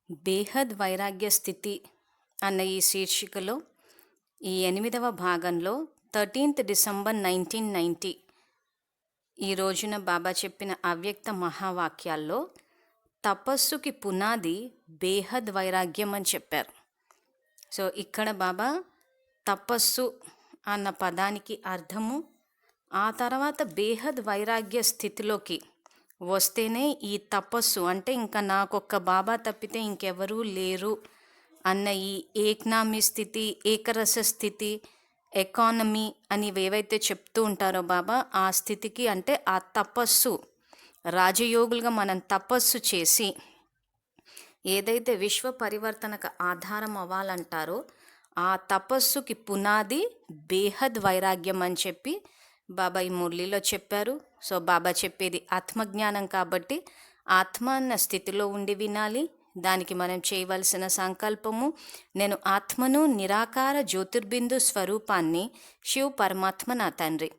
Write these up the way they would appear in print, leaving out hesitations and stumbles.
బేహద్ వైరాగ్య స్థితి అన్న ఈ శీర్షికలో ఈ 8వ భాగంలో 13th డిసెంబర్ 1990 ఈ రోజున బాబా చెప్పిన అవ్యక్త మహావాక్యాల్లో తపస్సుకి పునాది బేహద్ వైరాగ్యం అని చెప్పారు. సో ఇక్కడ బాబా తపస్సు అన్న పదానికి అర్థము, ఆ తర్వాత బేహద్ వైరాగ్య స్థితిలోకి వస్తేనే ఈ తపస్సు అంటే ఇంకా నాకొక్క బాబా తప్పితే ఇంకెవరూ లేరు అన్న ఈ ఏకనామీ స్థితి, ఏకరస స్థితి, ఎకానమీ అని ఏవైతే చెప్తూ ఉంటారో బాబా, ఆ స్థితికి అంటే ఆ తపస్సు రాజయోగులుగా మనం తపస్సు చేసి ఏదైతే విశ్వ పరివర్తనకు ఆధారం అవ్వాలంటారో ఆ తపస్సుకి పునాది బేహద్ వైరాగ్యం అని చెప్పి బాబా ఈ మురళిలో చెప్పారు. సో బాబా చెప్పేది ఆత్మజ్ఞానం కాబట్టి ఆత్మ అన్న స్థితిలో ఉండి వినాలి. దానికి మనం చేయవలసిన సంకల్పము, నేను ఆత్మను, నిరాకార జ్యోతిర్బిందు స్వరూపాన్ని, శివ్ పరమాత్మ నా తండ్రి.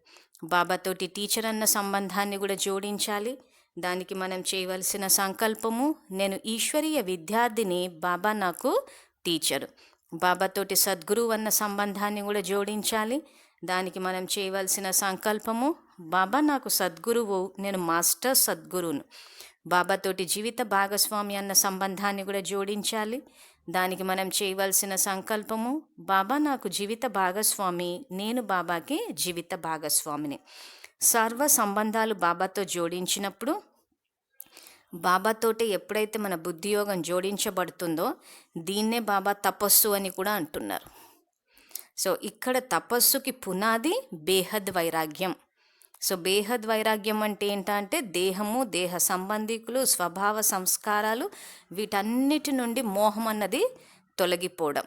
బాబాతోటి టీచర్ అన్న సంబంధాన్ని కూడా జోడించాలి. దానికి మనం చేయవలసిన సంకల్పము, నేను ఈశ్వరీయ విద్యార్థిని, బాబా నాకు టీచరు. బాబాతోటి సద్గురువు అన్న సంబంధాన్ని కూడా జోడించాలి. దానికి మనం చేయవలసిన సంకల్పము, బాబా నాకు సద్గురువు, నేను మాస్టర్ సద్గురువును. బాబాతోటి జీవిత భాగస్వామి అన్న సంబంధాన్ని కూడా జోడించాలి. దానికి మనం చేయవలసిన సంకల్పము, బాబా నాకు జీవిత భాగస్వామి, నేను బాబాకి జీవిత భాగస్వామిని. సర్వ సంబంధాలు బాబాతో జోడించినప్పుడు, బాబాతోటి ఎప్పుడైతే మన బుద్ధియోగం జోడించబడుతుందో దీన్నే బాబా తపస్సు అని కూడా అంటున్నారు. సో ఇక్కడ తపస్సుకి పునాది బేహద్ వైరాగ్యం. సో బేహద్ వైరాగ్యం అంటే ఏంటంటే దేహము, దేహ సంబంధికులు, స్వభావ సంస్కారాలు, వీటన్నిటి నుండి మోహం అన్నది తొలగిపోవడం.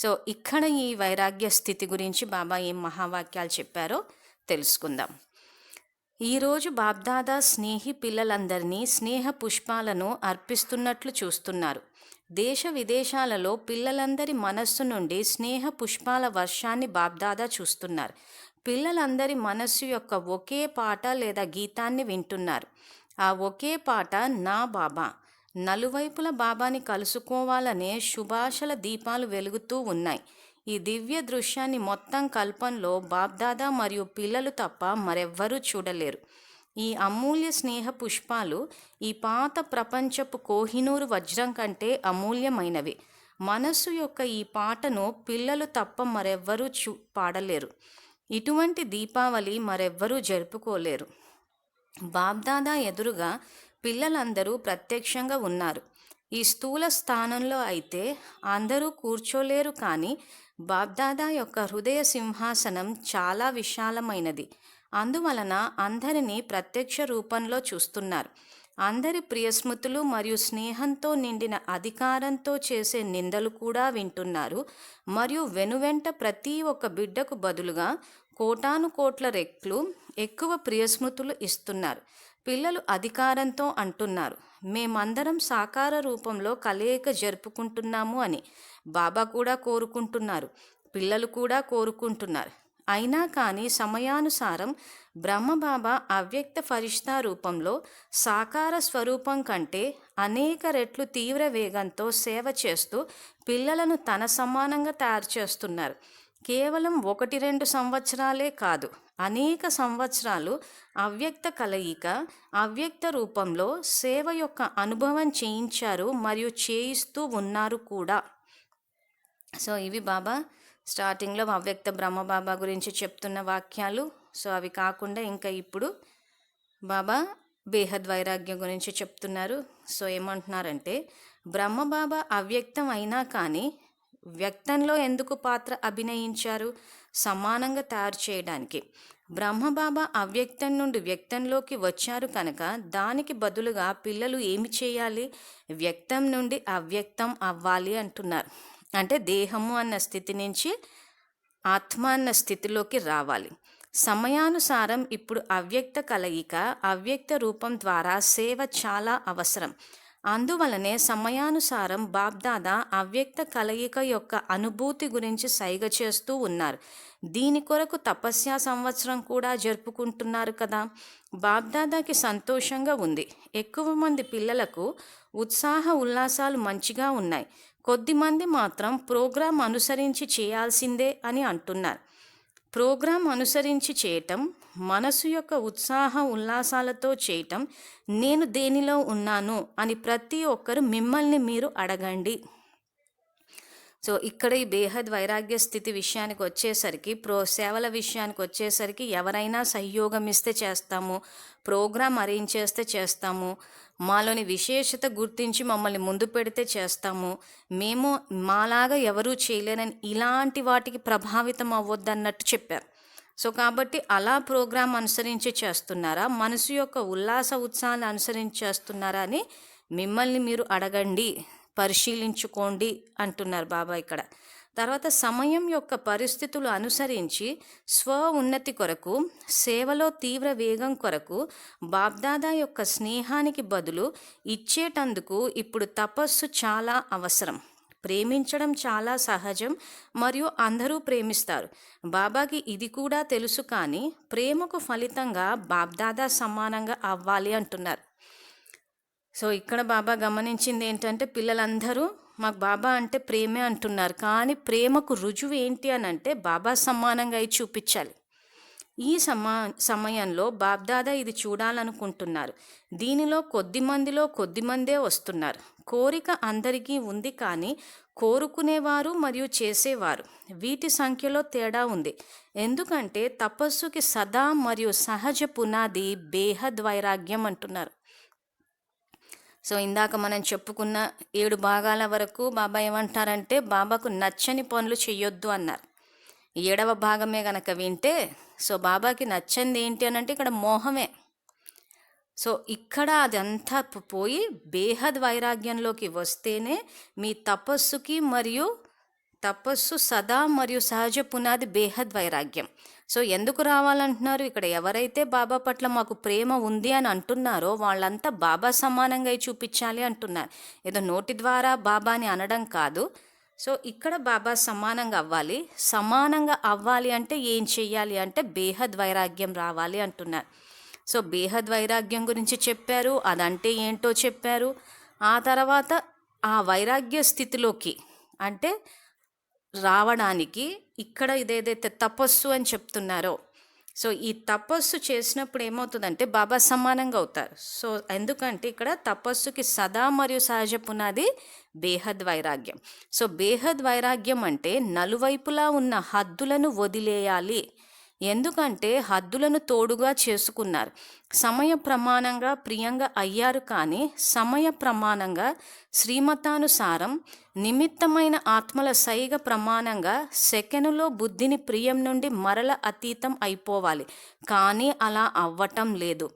సో ఇక్కడ ఈ వైరాగ్య స్థితి గురించి బాబా ఏం మహావాక్యాలు చెప్పారో తెలుసుకుందాం. ఈరోజు బాబ్దాదా స్నేహి పిల్లలందరినీ స్నేహ పుష్పాలను అర్పిస్తున్నట్లు చూస్తున్నారు. దేశ విదేశాలలో పిల్లలందరి మనస్సు నుండి స్నేహ పుష్పాల వర్షాన్ని బాబ్దాదా చూస్తున్నారు. పిల్లలందరి మనస్సు యొక్క ఒకే పాట లేదా గీతాన్ని వింటున్నారు. ఆ ఒకే పాట నా బాబా. నలువైపుల బాబాని కలుసుకోవాలనే శుభాషల దీపాలు వెలుగుతూ ఉన్నాయి. ఈ దివ్య దృశ్యాన్ని మొత్తం కల్పంలో బాబ్దాదా మరియు పిల్లలు తప్ప మరెవ్వరూ చూడలేరు. ఈ అమూల్య స్నేహ పుష్పాలు ఈ పాత ప్రపంచపు కోహినూరు వజ్రం కంటే అమూల్యమైనవి. మనస్సు యొక్క ఈ పాటను పిల్లలు తప్ప మరెవ్వరూ పాడలేరు. ఇటువంటి దీపావళి మరెవ్వరూ జరుపుకోలేరు. బాబ్దాదా ఎదురుగా పిల్లలందరూ ప్రత్యక్షంగా ఉన్నారు. ఈ స్థూల స్థానంలో అయితే అందరూ కూర్చోలేరు, కానీ బాబ్దాదా యొక్క హృదయ సింహాసనం చాలా విశాలమైనది. అందువలన అందరినీ ప్రత్యక్ష రూపంలో చూస్తున్నారు. అందరి ప్రియస్మృతులు మరియు స్నేహంతో నిండిన అధికారంతో చేసే నిందలు కూడా వింటున్నారు. మరియు వెనువెంట ప్రతి ఒక్క బిడ్డకు బదులుగా కోటాను కోట్ల రెట్లు ఎక్కువ ప్రియస్మృతులు ఇస్తున్నారు. పిల్లలు అధికారంతో అంటున్నారు, మేమందరం సాకార రూపంలో కలయిక జరుపుకుంటున్నాము అని. బాబా కూడా కోరుకుంటున్నారు, పిల్లలు కూడా కోరుకుంటున్నారు. అయినా కానీ సమయానుసారం బ్రహ్మబాబా అవ్యక్త ఫరిష్తా రూపంలో సాకార స్వరూపం కంటే అనేక రెట్లు తీవ్ర వేగంతో సేవ చేస్తూ పిల్లలను తన సమానంగా తయారు చేస్తున్నారు. కేవలం 1-2 సంవత్సరాలే కాదు, అనేక సంవత్సరాలు అవ్యక్త కలయిక, అవ్యక్త రూపంలో సేవ యొక్క అనుభవం చేయించారు మరియు చేయిస్తూ ఉన్నారు కూడా. సో ఇవి బాబా స్టార్టింగ్లో అవ్యక్త బ్రహ్మబాబా గురించి చెప్తున్న వాక్యాలు. సో అవి కాకుండా ఇంకా ఇప్పుడు బాబా బేహద్ వైరాగ్యం గురించి చెప్తున్నారు. సో ఏమంటున్నారంటే, బ్రహ్మబాబా అవ్యక్తం అయినా కానీ వ్యక్తంలో ఎందుకు పాత్ర అభినయించారు? సమానంగా తయారు చేయడానికి. బ్రహ్మబాబా అవ్యక్తం నుండి వ్యక్తంలోకి వచ్చారు కనుక దానికి బదులుగా పిల్లలు ఏమి చేయాలి? వ్యక్తం నుండి అవ్యక్తం అవ్వాలి అంటున్నారు. అంటే దేహము అన్న స్థితి నుంచి ఆత్మ అన్న స్థితిలోకి రావాలి. సమయానుసారం ఇప్పుడు అవ్యక్త కలయిక, అవ్యక్త రూపం ద్వారా సేవ చాలా అవసరం. అందువలనే సమయానుసారం బాబ్దాదా అవ్యక్త కలయిక యొక్క అనుభూతి గురించి సైగ చేస్తూ ఉన్నారు. దీని కొరకు తపస్యా సంవత్సరం కూడా జరుపుకుంటున్నారు కదా. బాబ్దాదాకి సంతోషంగా ఉంది. ఎక్కువ మంది పిల్లలకు ఉత్సాహ ఉల్లాసాలు మంచిగా ఉన్నాయి. కొద్దిమంది మాత్రం ప్రోగ్రాం అనుసరించి చేయాల్సిందే అని అంటున్నారు. ప్రోగ్రాం అనుసరించి చేయటం, మనసు యొక్క ఉత్సాహ ఉల్లాసాలతో చేయటం, నేను దేనిలో ఉన్నాను అని ప్రతి ఒక్కరు మిమ్మల్ని మీరు అడగండి. సో ఇక్కడ ఈ బేహద్ వైరాగ్య స్థితి విషయానికి వచ్చేసరికి, సేవల విషయానికి వచ్చేసరికి ఎవరైనా సహయోగం ఇస్తే చేస్తాము, ప్రోగ్రాం అరేంజ్ చేస్తే చేస్తాము, మాలోని విశేషత గుర్తించి మమ్మల్ని ముందు పెడితే చేస్తాము, మేము మాలాగా ఎవరూ చేయలేరని ఇలాంటి వాటికి ప్రభావితం అవ్వద్దన్నట్టు చెప్పారు. సో కాబట్టి అలా ప్రోగ్రాం అనుసరించి చేస్తున్నారా, మనసు యొక్క ఉల్లాస ఉత్సాహాన్ని అనుసరించి చేస్తున్నారా అని మిమ్మల్ని మీరు అడగండి, పరిశీలించుకోండి అంటున్నారు బాబా ఇక్కడ. తర్వాత సమయం యొక్క పరిస్థితులు అనుసరించి స్వ ఉన్నతి కొరకు, సేవలో తీవ్ర వేగం కొరకు బాబ్దాదా యొక్క స్నేహానికి బదులు ఇచ్చేటందుకు ఇప్పుడు తపస్సు చాలా అవసరం. ప్రేమించడం చాలా సహజం మరియు అందరూ ప్రేమిస్తారు. బాబాకి ఇది కూడా తెలుసు, కానీ ప్రేమకు ఫలితంగా బాబ్దాదా సమానంగా అవ్వాలి అంటున్నారు. సో ఇక్కడ బాబా గమనించింది ఏంటంటే, పిల్లలందరూ మాకు బాబా అంటే ప్రేమే అంటున్నారు, కానీ ప్రేమకు రుజువు ఏంటి అని అంటే బాబా సమానంగా అయి చూపించాలి. ఈ సమయంలో బాబ్దాదా ఇది చూడాలనుకుంటున్నారు. దీనిలో కొద్దిమందే వస్తున్నారు. కోరిక అందరికీ ఉంది, కానీ కోరుకునేవారు మరియు చేసేవారు వీటి సంఖ్యలో తేడా ఉంది. ఎందుకంటే తపస్సుకి సదా మరియు సహజ పునాది బేహద్ వైరాగ్యం అంటున్నారు. సో ఇందాక మనం చెప్పుకున్న 7 భాగాల వరకు బాబా ఏమంటారంటే, బాబాకు నచ్చని పనులు చెయ్యొద్దు అన్నారు. 7వ భాగమే గనక వింటే, సో బాబాకి నచ్చంది ఏంటి అని అంటే ఇక్కడ మోహమే. సో ఇక్కడ అదంతా పోయి బేహద్ వైరాగ్యంలోకి వస్తేనే మీ తపస్సుకి, మరియు తపస్సు సదా మరియు సహజ పునాది బేహద్ వైరాగ్యం. సో ఎందుకు రావాలంటున్నారు, ఇక్కడ ఎవరైతే బాబా పట్ల మాకు ప్రేమ ఉంది అని అంటున్నారో వాళ్ళంతా బాబా సమానంగా చూపించాలి అంటున్నారు. ఏదో నోటి ద్వారా బాబాని అనడం కాదు. సో ఇక్కడ బాబా సమానంగా అవ్వాలి. సమానంగా అవ్వాలి అంటే ఏం చెయ్యాలి అంటే బేహద్ వైరాగ్యం రావాలి అంటున్నారు. సో బేహద్ వైరాగ్యం గురించి చెప్పారు, అదంటే ఏంటో చెప్పారు. ఆ తర్వాత ఆ వైరాగ్య స్థితిలోకి అంటే రావడానికి ఇక్కడ ఇదేదైతే తపస్సు అని చెప్తున్నారో, సో ఈ తపస్సు చేసినప్పుడు ఏమవుతుందంటే బాబా సమానంగా అవుతారు. సో ఎందుకంటే ఇక్కడ తపస్సుకి సదా మరియు సహజ పునాది బేహద్ వైరాగ్యం. సో బేహద్ వైరాగ్యం అంటే నలువైపులా ఉన్న హద్దులను వదిలేయాలి. ఎందుకంటే హద్దులను తోడుగా చేసుకున్నారు. సమయ ప్రమాణంగా ప్రియంగా అయ్యారు, కానీ సమయ ప్రమాణంగా శ్రీమతానుసారం నిమిత్తమైన ఆత్మల సైగ ప్రమాణంగా సెకనులో బుద్ధిని ప్రియం నుండి మరల అతీతం అయిపోవాలి, కానీ అలా అవ్వటం లేదు.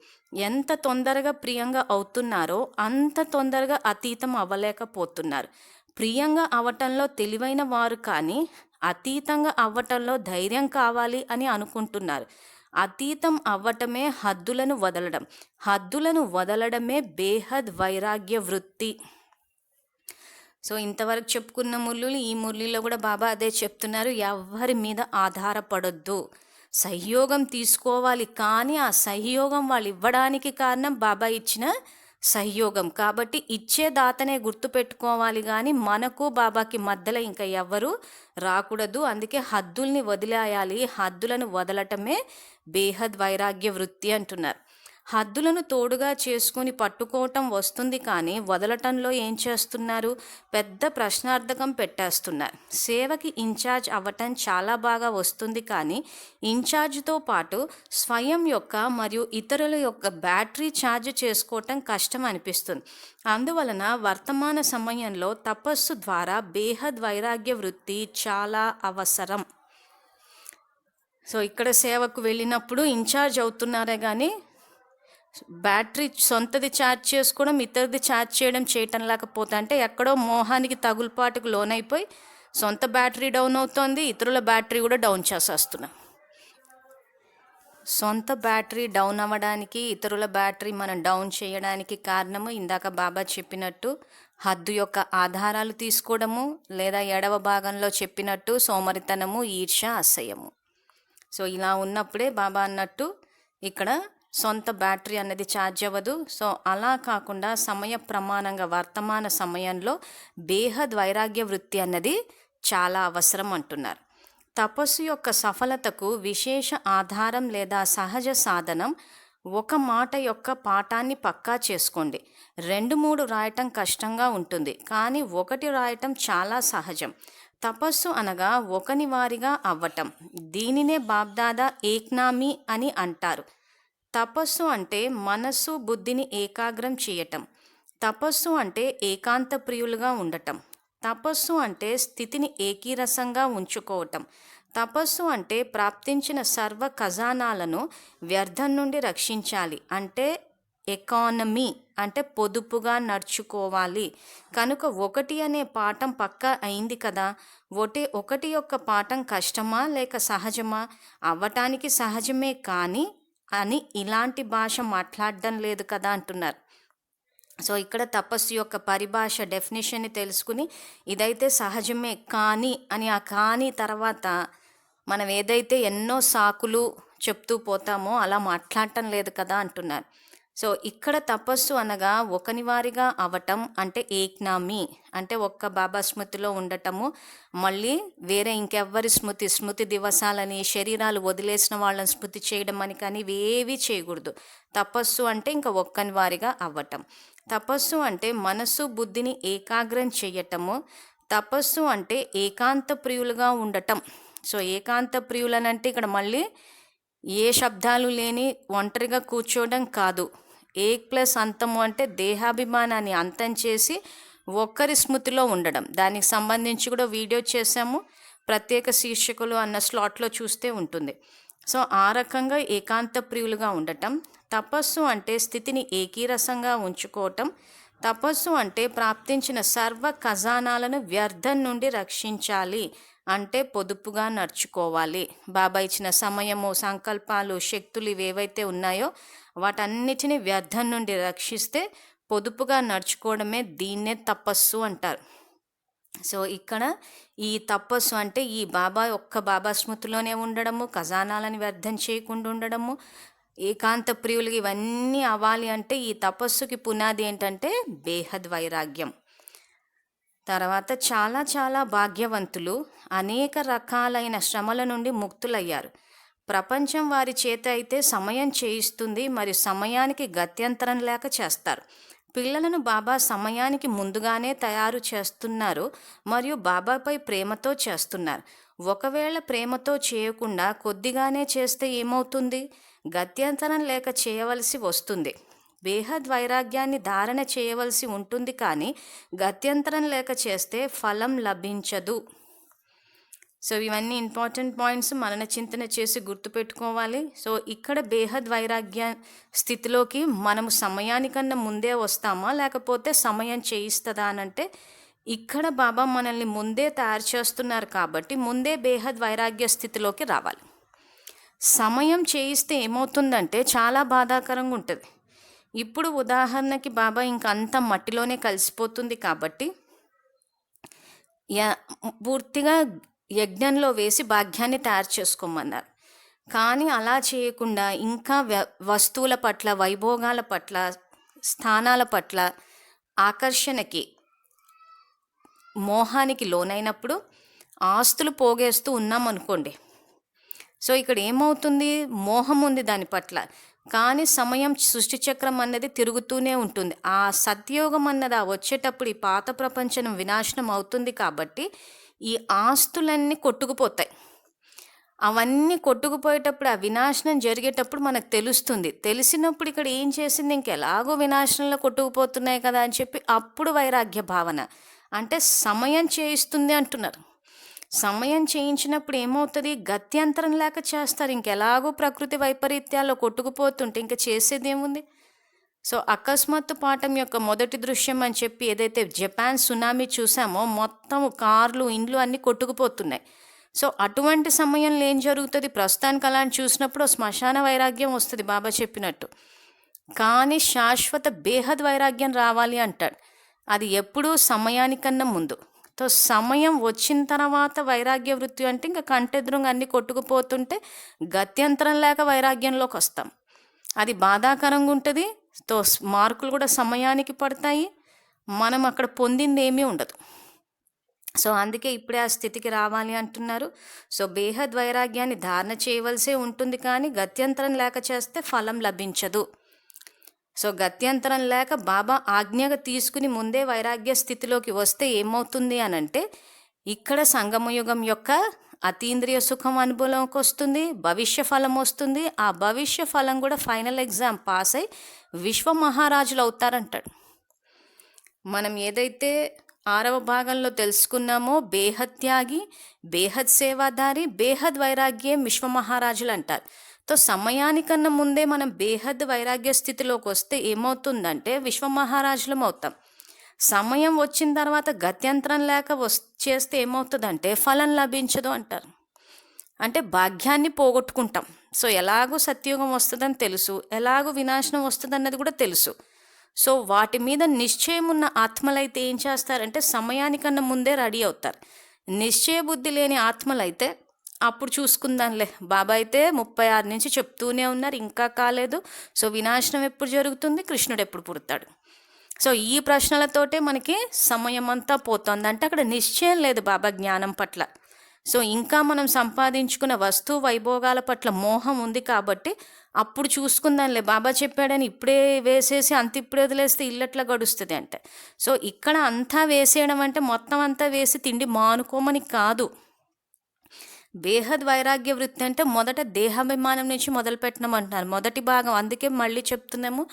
ఎంత తొందరగా ప్రియంగా అవుతున్నారో అంత తొందరగా అతీతం అవ్వలేకపోతున్నారు. ప్రియంగా అవటంలో తెలివైన వారు, కానీ అతీతంగా అవ్వటంలో ధైర్యం కావాలి అని అనుకుంటున్నారు. అతీతం అవ్వటమే హద్దులను వదలడం, హద్దులను వదలడమే బేహద్ వైరాగ్య వృత్తి. సో ఇంతవరకు చెప్పుకున్న మురళులు, ఈ మురళిలో కూడా బాబా అదే చెప్తున్నారు, ఎవరి మీద ఆధారపడొద్దు, సహయోగం తీసుకోవాలి. కానీ ఆ సహయోగం వాళ్ళు ఇవ్వడానికి కారణం బాబా ఇచ్చిన సహయోగం కాబట్టి ఇచ్చే దాతనే గుర్తుపెట్టుకోవాలి, కానీ మనకు బాబాకి మధ్యలో ఇంకా ఎవ్వరూ రాకూడదు. అందుకే హద్దుల్ని వదిలేయాలి. హద్దులను వదలటమే బేహద్ వైరాగ్య వృత్తి అంటున్నారు. హద్దులను తోడుగా చేసుకొని పట్టుకోవటం వస్తుంది, కానీ వదలటంలో ఏం చేస్తున్నారు, పెద్ద ప్రశ్నార్థకం పెట్టేస్తున్నారు. సేవకి ఇన్ఛార్జ్ అవ్వటం చాలా బాగా వస్తుంది, కానీ ఇన్ఛార్జ్తో పాటు స్వయం యొక్క మరియు ఇతరుల యొక్క బ్యాటరీ ఛార్జ్ చేసుకోవటం కష్టం అనిపిస్తుంది. అందువలన వర్తమాన సమయంలో తపస్సు ద్వారా బేహద్ వైరాగ్య వృత్తి చాలా అవసరం. సో ఇక్కడ సేవకు వెళ్ళినప్పుడు ఇన్ఛార్జ్ అవుతున్నారే కానీ బ్యాటరీ సొంతది ఛార్జ్ చేసుకోవడం, ఇతరుది ఛార్జ్ చేయటం లేకపోతే అంటే ఎక్కడో మోహానికి తగులుపాటుకు లోనైపోయి సొంత బ్యాటరీ డౌన్ అవుతుంది, ఇతరుల బ్యాటరీ కూడా డౌన్ చేసేస్తున్నాం. సొంత బ్యాటరీ డౌన్ అవ్వడానికి, ఇతరుల బ్యాటరీ మనం డౌన్ చేయడానికి కారణము ఇందాక బాబా చెప్పినట్టు హద్దు యొక్క ఆధారాలు తీసుకోవడము, లేదా 7వ భాగంలో చెప్పినట్టు సోమరితనము, ఈర్ష్య, అసహ్యము. సో ఇలా ఉన్నప్పుడే బాబా అన్నట్టు ఇక్కడ సొంత బ్యాటరీ అన్నది ఛార్జ్ అవ్వదు. సో అలా కాకుండా సమయ ప్రమాణంగా వర్తమాన సమయంలో బేహద్ వైరాగ్య వృత్తి అన్నది చాలా అవసరం అంటున్నారు. తపస్సు యొక్క సఫలతకు విశేష ఆధారం లేదా సహజ సాధనం ఒక మాట యొక్క పాఠాన్ని పక్కా చేసుకోండి. 2-3 రాయటం కష్టంగా ఉంటుంది, కానీ 1 రాయటం చాలా సహజం. తపస్సు అనగా ఒకని వారిగా అవ్వటం. దీనినే బాబ్దాదా ఏక్నామీ అని అంటారు. తపస్సు అంటే మనస్సు బుద్ధిని ఏకాగ్రం చేయటం. తపస్సు అంటే ఏకాంత ప్రియులుగా ఉండటం. తపస్సు అంటే స్థితిని ఏకీరసంగా ఉంచుకోవటం. తపస్సు అంటే ప్రాప్తించిన సర్వ ఖజానాలను వ్యర్థం నుండి రక్షించాలి. అంటే ఎకానమీ అంటే పొదుపుగా నడుచుకోవాలి. కనుక 1 అనే పాఠం పక్కా అయింది కదా. 1 యొక్క పాఠం కష్టమా లేక సహజమా? అవ్వటానికి సహజమే, కానీ అని ఇలాంటి భాష మాట్లాడడం లేదు కదా అంటున్నారు. సో ఇక్కడ తపస్సు యొక్క పరిభాష డెఫినేషన్ని తెలుసుకుని ఇదైతే సహజమే కానీ అని ఆ కానీ తర్వాత మనం ఏదైతే ఎన్నో సాకులు చెప్తూ పోతామో అలా మాట్లాడటం లేదు కదా అంటున్నారు. సో ఇక్కడ తపస్సు అనగా ఒకని వారిగా అవటం అంటే ఏక్నామీ అంటే ఒక్క బాబా స్మృతిలో ఉండటము. మళ్ళీ వేరే ఇంకెవ్వరి స్మృతి దివసాలని శరీరాలు వదిలేసిన వాళ్ళని స్మృతి చేయడం అని కానీ ఇవేవి చేయకూడదు. తపస్సు అంటే ఇంకా ఒక్కని వారిగా అవ్వటం. తపస్సు అంటే మనస్సు బుద్ధిని ఏకాగ్రం చేయటము. తపస్సు అంటే ఏకాంత ప్రియులుగా ఉండటం. సో ఏకాంత ప్రియులనంటే ఇక్కడ మళ్ళీ ఏ శబ్దాలు లేని ఒంటరిగా కూర్చోవడం కాదు. ఏక్ ప్లస్ అంతము అంటే దేహాభిమానాన్ని అంతం చేసి ఒక్కరి స్మృతిలో ఉండడం. దానికి సంబంధించి కూడా వీడియో చేశాము, ప్రత్యేక శీర్షికలు అన్న స్లాట్లో చూస్తే ఉంటుంది. సో ఆ రకంగా ఏకాంత ప్రియులుగా ఉండటం. తపస్సు అంటే స్థితిని ఏకీరసంగా ఉంచుకోవటం. తపస్సు అంటే ప్రాప్తించిన సర్వ ఖజానాలను వ్యర్థం నుండి రక్షించాలి అంటే పొదుపుగా నడుచుకోవాలి. బాబా ఇచ్చిన సమయము, సంకల్పాలు, శక్తులు ఇవేవైతే ఉన్నాయో వాటన్నిటిని వ్యర్థం నుండి రక్షిస్తే పొదుపుగా నడుచుకోవడమే దీన్నే తపస్సు అంటారు. సో ఇక్కడ ఈ తపస్సు అంటే ఈ బాబా స్మృతిలోనే ఉండడము, ఖజానాలను వ్యర్థం చేయకుండా ఉండడము, ఏకాంత ప్రియులకి ఇవన్నీ అవ్వాలి. అంటే ఈ తపస్సుకి పునాది ఏంటంటే బేహద్ వైరాగ్యం. తర్వాత చాలా చాలా భాగ్యవంతులు అనేక రకాలైన శ్రమల నుండి ముక్తులయ్యారు. ప్రపంచం వారి చేత అయితే సమయం చేయిస్తుంది, మరి సమయానికి గత్యంతరం లేక చేస్తారు. పిల్లలను బాబా సమయానికి ముందుగానే తయారు చేస్తున్నారు మరియు బాబాపై ప్రేమతో చేస్తున్నారు. ఒకవేళ ప్రేమతో చేయకుండా కొద్దిగానే చేస్తే ఏమవుతుంది? గత్యంతరం లేక చేయవలసి వస్తుంది. బేహద్ వైరాగ్యాన్ని ధారణ చేయవలసి ఉంటుంది, కానీ గత్యంతరం లేక చేస్తే ఫలం లభించదు. సో ఇవన్నీ ఇంపార్టెంట్ పాయింట్స్ మనన చింతన చేసి గుర్తుపెట్టుకోవాలి. సో ఇక్కడ బేహద్ వైరాగ్య స్థితిలోకి మనము సమయానికన్నా ముందే వస్తామా లేకపోతే సమయం చేయిస్తుందా అనంటే ఇక్కడ బాబా మనల్ని ముందే తయారు చేస్తున్నారు కాబట్టి ముందే బేహద్ వైరాగ్య స్థితిలోకి రావాలి. సమయం చేయిస్తే ఏమవుతుందంటే చాలా బాధాకరంగా ఉంటుంది. ఇప్పుడు ఉదాహరణకి బాబా ఇంకంత మట్టిలోనే కలిసిపోతుంది కాబట్టి పూర్తిగా యజ్ఞంలో వేసి భాగ్యాన్ని తయారు చేసుకోమన్నారు. కానీ అలా చేయకుండా ఇంకా వస్తువుల పట్ల, వైభోగాల పట్ల, స్థానాల పట్ల ఆకర్షణకి, మోహానికి లోనైనప్పుడు ఆస్తులు పోగేస్తూ ఉన్నామనుకోండి. సో ఇక్కడ ఏమవుతుంది? మోహం ఉంది దాని పట్ల, కానీ సమయం సృష్టి చక్రం అన్నది తిరుగుతూనే ఉంటుంది. ఆ సత్యోగం అన్నది వచ్చేటప్పుడు ఈ పాత ప్రపంచం వినాశనం అవుతుంది కాబట్టి ఈ ఆస్తులన్నీ కొట్టుకుపోతాయి. అవన్నీ కొట్టుకుపోయేటప్పుడు ఆ వినాశనం జరిగేటప్పుడు మనకు తెలుస్తుంది. తెలిసినప్పుడు ఇక్కడ ఏం చేసింది, ఇంకెలాగో వినాశనంలో కొట్టుకుపోతున్నాయి కదా అని చెప్పి అప్పుడు వైరాగ్య భావన అంటే సమయం చేయిస్తుంది అంటున్నారు. సమయం చేయించినప్పుడు ఏమవుతుంది? గత్యంతరం లేక చేస్తారు. ఇంకెలాగో ప్రకృతి వైపరీత్యాల్లో కొట్టుకుపోతుంటే ఇంకా చేసేది ఏముంది? సో అకస్మాత్తు పాఠం యొక్క మొదటి దృశ్యం అని చెప్పి ఏదైతే జపాన్ సునామీ చూసామో మొత్తం కార్లు, ఇండ్లు అన్నీ కొట్టుకుపోతున్నాయి. సో అటువంటి సమయంలో ఏం జరుగుతుంది? ప్రస్తుతానికి అలా చూసినప్పుడు శ్మశాన వైరాగ్యం వస్తుంది బాబా చెప్పినట్టు. కానీ శాశ్వత బేహద్ వైరాగ్యం రావాలి అంటాడు. అది ఎప్పుడూ సమయానికన్నా ముందు. సో సమయం వచ్చిన తర్వాత వైరాగ్య వృత్తి అంటే ఇంకా కంటెదురుగా అన్నీ కొట్టుకుపోతుంటే గత్యంతరం లేక వైరాగ్యంలోకి వస్తాం. అది బాధాకరంగా ఉంటుంది. మార్కులు కూడా సమయానికి పడతాయి. మనం అక్కడ పొందింది ఏమీ ఉండదు. సో అందుకే ఇప్పుడే ఆ స్థితికి రావాలి అంటున్నారు. సో బేహద్ వైరాగ్యాన్ని ధారణ చేయవలసే ఉంటుంది, కానీ గత్యంతరం లేక చేస్తే ఫలం లభించదు. సో గత్యంతరం లేక బాబా ఆజ్ఞగా తీసుకుని ముందే వైరాగ్య స్థితిలోకి వస్తే ఏమవుతుంది అనంటే, ఇక్కడ సంగమయుగం యొక్క అతీంద్రియ సుఖం అనుభవంలోకి వస్తుంది, భవిష్య ఫలం వస్తుంది. ఆ భవిష్య ఫలం కూడా ఫైనల్ ఎగ్జామ్ పాస్ అయి విశ్వ మహారాజులు అవుతారంటాడు. మనం ఏదైతే 6వ భాగంలో తెలుసుకున్నామో, బేహద్ త్యాగి, బేహద్ సేవాదారి, బేహద్ వైరాగ్యం విశ్వమహారాజులు అంటారు. సమయానికన్నా ముందే మనం బేహద్ వైరాగ్య స్థితిలోకి వస్తే ఏమవుతుందంటే విశ్వమహారాజులం అవుతాం. సమయం వచ్చిన తర్వాత గత్యంతరం లేక చేస్తే ఏమవుతుందంటే ఫలం లభించదు అంటారు. అంటే భాగ్యాన్ని పోగొట్టుకుంటాం. సో ఎలాగూ సత్యుగం వస్తుందని తెలుసు, ఎలాగూ వినాశనం వస్తుందన్నది కూడా తెలుసు. సో వాటి మీద నిశ్చయం ఉన్న ఆత్మలైతే ఏం చేస్తారంటే సమయానికన్నా ముందే రెడీ అవుతారు. నిశ్చయ బుద్ధి లేని ఆత్మలైతే అప్పుడు చూసుకుందాంలే, బాబా అయితే 36 నుంచి చెప్తూనే ఉన్నారు, ఇంకా కాలేదు. సో వినాశనం ఎప్పుడు జరుగుతుంది, కృష్ణుడు ఎప్పుడు పుడతాడు. సో ఈ ప్రశ్నలతోటే మనకి సమయం అంతా పోతుంది. అంటే అక్కడ నిశ్చయం లేదు బాబా జ్ఞానం పట్ల. సో ఇంకా మనం సంపాదించుకున్న వస్తు వైభోగాల పట్ల మోహం ఉంది కాబట్టి అప్పుడు చూసుకుందాంలే, బాబా చెప్పాడని ఇప్పుడే వేసేసి అంత ఇప్పుడే వదిలేస్తే ఇల్లట్లా గడుస్తుంది అంటే. సో ఇక్కడ అంతా వేసేయడం అంటే మొత్తం అంతా వేసి తిండి మానుకోమని కాదు. బేహద్ వైరాగ్య వృత్తి అంటే మొదట దేహాభిమానం నుంచి మొదలు పెట్టినామంటున్నారు. మొదటి భాగం, అందుకే మళ్ళీ చెప్తున్నాము,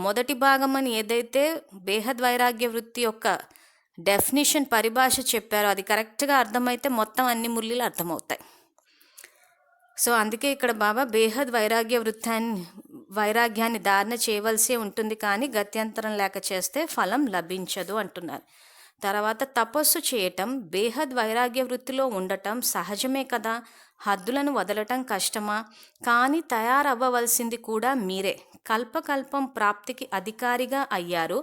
మొదటి భాగం అని ఏదైతే బేహద్ వైరాగ్య వృత్తి యొక్క డెఫినిషన్ పరిభాష చెప్పారో అది కరెక్ట్గా అర్థమైతే మొత్తం అన్ని ముళ్ళులు అర్థమవుతాయి. సో అందుకే ఇక్కడ బాబా బేహద్ వైరాగ్యాన్ని ధారణ చేయవలసి ఉంటుంది, కానీ గత్యంతరం లేక చేస్తే ఫలం లభించదు అంటున్నారు. తర్వాత తపస్సు చేయటం, బేహద్ వైరాగ్య వృత్తిలో ఉండటం సహజమే కదా, హద్దులను వదలటం కష్టమా? కానీ తయారవ్వవలసింది కూడా మీరే. కల్పకల్పం ప్రాప్తికి అధికారిగా అయ్యారు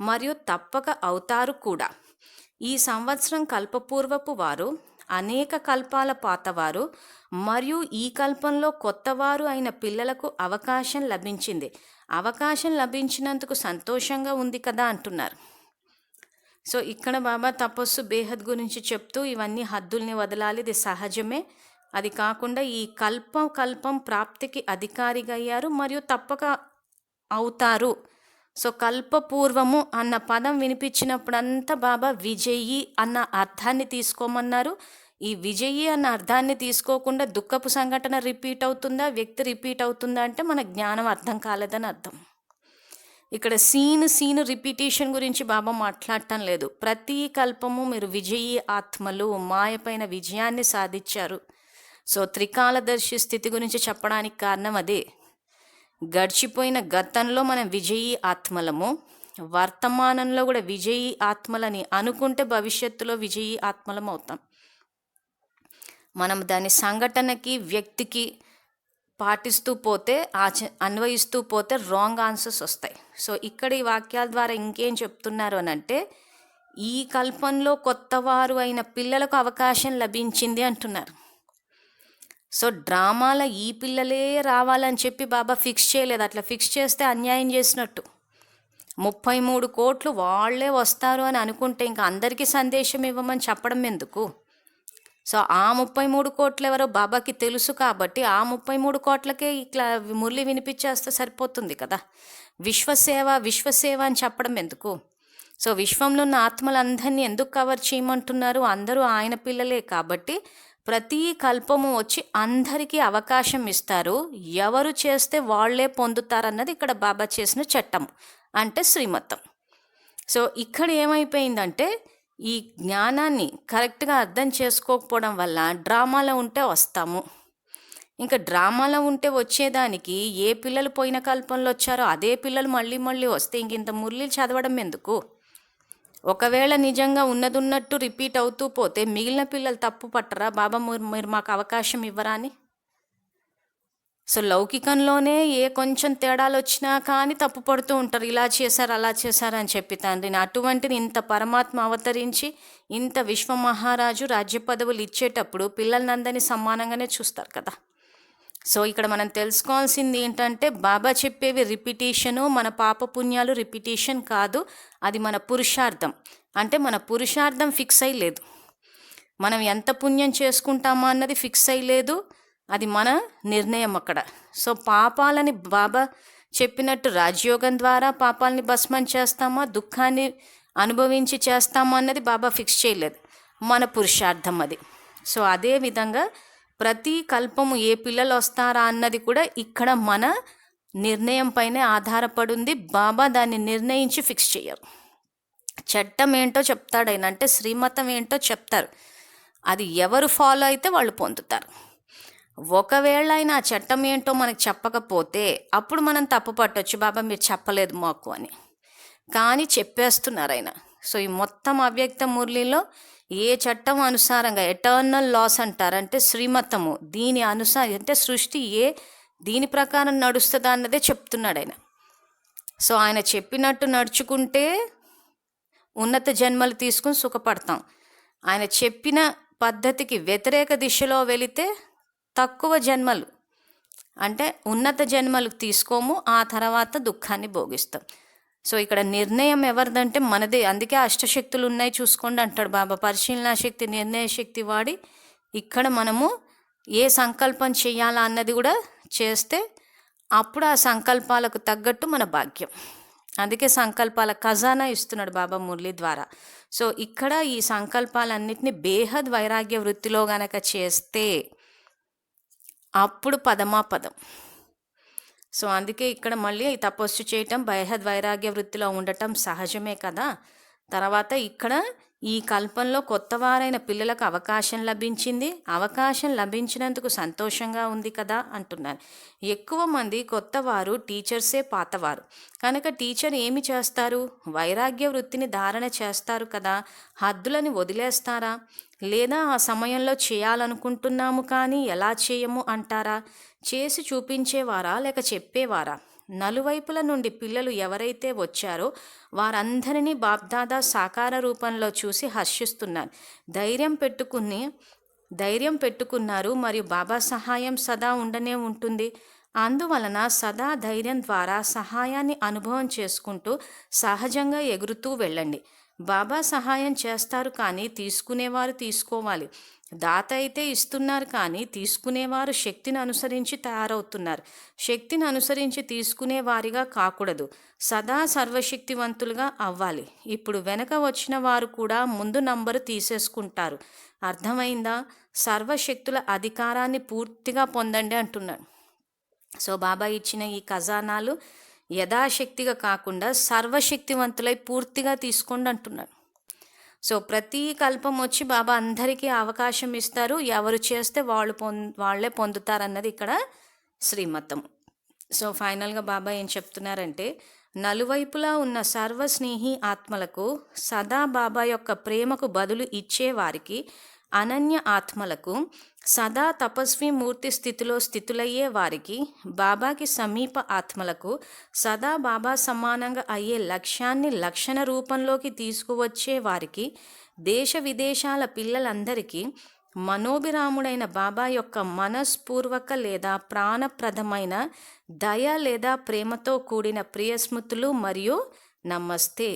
మరియు తప్పక అవుతారు కూడా. ఈ సంవత్సరం కల్పపూర్వపు వారు, అనేక కల్పాల పాతవారు మరియు ఈ కల్పంలో కొత్తవారు అయిన పిల్లలకు అవకాశం లభించింది. అవకాశం లభించినందుకు సంతోషంగా ఉంది కదా అంటున్నారు. సో ఇక్కడ బాబా తపస్సు బేహద్ గురించి చెప్తూ ఇవన్నీ హద్దుల్ని వదలాలి, ఇది సహజమే. అది కాకుండా ఈ కల్పం ప్రాప్తికి అధికారిగా అయ్యారు మరియు తప్పక అవుతారు. సో కల్పపూర్వము అన్న పదం వినిపించినప్పుడంతా బాబా విజయి అన్న అర్థాన్ని తీసుకోమన్నారు. ఈ విజయి అన్న అర్థాన్ని తీసుకోకుండా దుఃఖపు సంఘటన రిపీట్ అవుతుందా, వ్యక్తి రిపీట్ అవుతుందా అంటే మన జ్ఞానం అర్థం కాలేదని అర్థం. ఇక్కడ సీన్ రిపీటేషన్ గురించి బాబా మాట్లాడటం లేదు. ప్రతి కల్పము మీరు విజయీ ఆత్మలు, మాయపైన విజయాన్ని సాధించారు. సో త్రికాలదర్శి స్థితి గురించి చెప్పడానికి కారణం అదే. గడిచిపోయిన గతంలో మనం విజయీ ఆత్మలము, వర్తమానంలో కూడా విజయీ ఆత్మలని అనుకుంటే భవిష్యత్తులో విజయీ ఆత్మలం అవుతాం. మనం దాని సంఘటనకి, వ్యక్తికి పాటిస్తూ పోతే, అన్వయిస్తూ పోతే రాంగ్ ఆన్సర్స్ వస్తాయి. సో ఇక్కడ ఈ వాక్యాల ద్వారా ఇంకేం చెప్తున్నారు అని అంటే, ఈ కల్పంలో కొత్తవారు అయిన పిల్లలకు అవకాశం లభించింది అంటున్నారు. సో డ్రామాల ఈ పిల్లలే రావాలని చెప్పి బాబా ఫిక్స్ చేయలేదు. అట్లా ఫిక్స్ చేస్తే అన్యాయం చేసినట్టు. 33 కోట్లు వాళ్ళే వస్తారు అని అనుకుంటే ఇంకా అందరికీ సందేశం ఇవ్వమని చెప్పడం ఎందుకు? సో ఆ 33 కోట్లు ఎవరో బాబాకి తెలుసు కాబట్టి ఆ 33 కోట్లకే ఇట్లా మురళి వినిపించేస్తే సరిపోతుంది కదా. విశ్వసేవ అని చెప్పడం ఎందుకు? సో విశ్వంలో ఉన్న ఆత్మలందరినీ ఎందుకు కవర్ చేయమంటున్నారు? అందరూ ఆయన పిల్లలే కాబట్టి ప్రతి కల్పము వచ్చి అందరికీ అవకాశం ఇస్తారు. ఎవరు చేస్తే వాళ్లే పొందుతారన్నది ఇక్కడ బాబా చేసిన చట్టం, అంటే శ్రీమతం. సో ఇక్కడ ఏమైపోయిందంటే, ఈ జ్ఞానాన్ని కరెక్ట్గా అర్థం చేసుకోకపోవడం వల్ల డ్రామాలో ఉంటే వస్తాము. ఇంకా డ్రామాలో ఉంటే వచ్చేదానికి ఏ పిల్లలు పోయిన కల్పంలో వచ్చారో అదే పిల్లలు మళ్ళీ వస్తే ఇంత మురళీలు చదవడం ఎందుకు? ఒకవేళ నిజంగా ఉన్నట్టు రిపీట్ అవుతూ పోతే మిగిలిన పిల్లలు తప్పు పట్టరా? బాబా మీరు మాకు అవకాశం ఇవ్వరా అని. సో లౌకికంలోనే ఏ కొంచెం తేడాలు వచ్చినా కానీ తప్పు పడుతూ ఉంటారు, ఇలా చేశారు అలా చేశారు అని చెప్పి తండ్రిని. అటువంటిది ఇంత పరమాత్మ అవతరించి ఇంత విశ్వమహారాజు రాజ్య పదవులు ఇచ్చేటప్పుడు పిల్లలందరినీ సమానంగానే చూస్తారు కదా. సో ఇక్కడ మనం తెలుసుకోవాల్సింది ఏంటంటే బాబా చెప్పేవి రిపిటేషను, మన పాప పుణ్యాలు రిపిటేషన్ కాదు, అది మన పురుషార్థం. అంటే మన పురుషార్థం ఫిక్స్ అయ్యి లేదు, మనం ఎంత పుణ్యం చేసుకుంటామా అన్నది ఫిక్స్ అయ్యి లేదు, అది మన నిర్ణయం అక్కడ. సో పాపాలని బాబా చెప్పినట్టు రాజయోగం ద్వారా పాపాలని భస్మం చేస్తామా, దుఃఖాన్ని అనుభవించి చేస్తామా అన్నది బాబా ఫిక్స్ చేయలేదు, మన పురుషార్థం అది. సో అదే విధంగా ప్రతి కల్పము ఏ పిల్లలు వస్తారా అన్నది కూడా ఇక్కడ మన నిర్ణయం పైనే ఆధారపడి ఉంది. బాబా దాన్ని నిర్ణయించి ఫిక్స్ చేయరు. చట్టం ఏంటో చెప్తాడు ఆయన, అంటే శ్రీమతం ఏంటో చెప్తారు, అది ఎవరు ఫాలో అయితే వాళ్ళు పొందుతారు. ఒకవేళ ఆయన ఆ చట్టం ఏంటో మనకు చెప్పకపోతే అప్పుడు మనం తప్పు పట్టొచ్చు, బాబా మీరు చెప్పలేదు మాకు అని. కానీ చెప్పేస్తున్నారు ఆయన. సో ఈ మొత్తం అవ్యక్త మురళిలో ఏ చట్టం అనుసారంగా ఎటర్నల్ లాస్ అంటారు, అంటే శ్రీమతము, దీని అనుసారం అంటే సృష్టి దీని ప్రకారం నడుస్తుందా అన్నదే చెప్తున్నాడు ఆయన. సో ఆయన చెప్పినట్టు నడుచుకుంటే ఉన్నత జన్మలు తీసుకుని సుఖపడతాం, ఆయన చెప్పిన పద్ధతికి వ్యతిరేక దిశలో వెళితే తక్కువ జన్మలు అంటే ఉన్నత జన్మలు తీసుకోము, ఆ తర్వాత దుఃఖాన్ని భోగిస్తాం. సో ఇక్కడ నిర్ణయం ఎవరిదంటే మనదే. అందుకే అష్టశక్తులు ఉన్నాయి చూసుకోండి అంటాడు బాబా. పరిశీలన శక్తి, నిర్ణయ శక్తి వాడి ఇక్కడ మనము ఏ సంకల్పం చేయాలా అన్నది కూడా చేస్తే అప్పుడు ఆ సంకల్పాలకు తగ్గట్టు మన భాగ్యం. అందుకే సంకల్పాల ఖజానా ఇస్తున్నాడు బాబా మురళి ద్వారా. సో ఇక్కడ ఈ సంకల్పాలన్నింటినీ బేహద్ వైరాగ్య వృత్తిలో గనక చేస్తే అప్పుడు పదమాపదం. సో అందుకే ఇక్కడ మళ్ళీ తపస్సు చేయటం, బేహద్ వైరాగ్య వృత్తిలో ఉండటం సహజమే కదా. తర్వాత ఇక్కడ ఈ కల్పంలో కొత్త వారైన పిల్లలకు అవకాశం లభించింది, అవకాశం లభించినందుకు సంతోషంగా ఉంది కదా అంటున్నారు. ఎక్కువ మంది కొత్తవారు టీచర్సే పాతవారు కనుక టీచర్ ఏమి చేస్తారు, వైరాగ్య వృత్తిని ధారణ చేస్తారు కదా, హద్దులని వదిలేస్తారా, లేదా ఆ సమయంలో చేయాలనుకుంటున్నాము కానీ ఎలా చేయము అంటారా, చేసి చూపించేవారా లేక చెప్పేవారా? నలువైపుల నుండి పిల్లలు ఎవరైతే వచ్చారో వారందరినీ బాబ్దాదా సాకార రూపంలో చూసి హర్షిస్తున్నారు, ధైర్యం పెట్టుకున్నారు మరియు బాబా సహాయం సదా ఉండనే ఉంటుంది. అందువలన సదా ధైర్యం ద్వారా సహాయాన్ని అనుభవం చేసుకుంటూ సహజంగా ఎగురుతూ వెళ్ళండి. బాబా సహాయం చేస్తారు కానీ తీసుకునేవారు తీసుకోవాలి. దాత అయితే ఇస్తున్నారు కానీ తీసుకునేవారు శక్తిని అనుసరించి తయారవుతున్నారు. శక్తిని అనుసరించి తీసుకునేవారిగా కాకూడదు, సదా సర్వశక్తివంతులుగా అవ్వాలి. ఇప్పుడు వెనక వచ్చిన వారు కూడా ముందు నంబరు తీసేసుకుంటారు. అర్థమైందా? సర్వశక్తుల అధికారాన్ని పూర్తిగా పొందండి అంటున్నాడు. సో బాబా ఇచ్చిన ఈ ఖజానాలు యథాశక్తిగా కాకుండా సర్వశక్తివంతులై పూర్తిగా తీసుకోండి అంటున్నాడు. సో ప్రతి కల్పం వచ్చి బాబా అందరికీ అవకాశం ఇస్తారు, ఎవరు చేస్తే వాళ్ళే పొందుతారన్నది ఇక్కడ శ్రీమతం. సో ఫైనల్గా బాబా ఏం చెప్తున్నారంటే, నలువైపులా ఉన్న సర్వస్నేహి ఆత్మలకు, సదా బాబా యొక్క ప్రేమకు బదులు ఇచ్చేవారికి, అనన్య ఆత్మలకు, సదా తపస్వి మూర్తి స్థితిలో స్థితులయ్యే వారికి, బాబాకి సమీప ఆత్మలకు, సదా బాబా సమానంగా అయ్యే లక్ష్యాన్ని లక్షణ రూపంలోకి తీసుకువచ్చే వారికి, దేశ విదేశాల పిల్లలందరికీ మనోభిరాముడైన బాబా యొక్క మనస్పూర్వక లేదా ప్రాణప్రదమైన దయ లేదా ప్రేమతో కూడిన ప్రియస్మృతులు మరియు నమస్తే.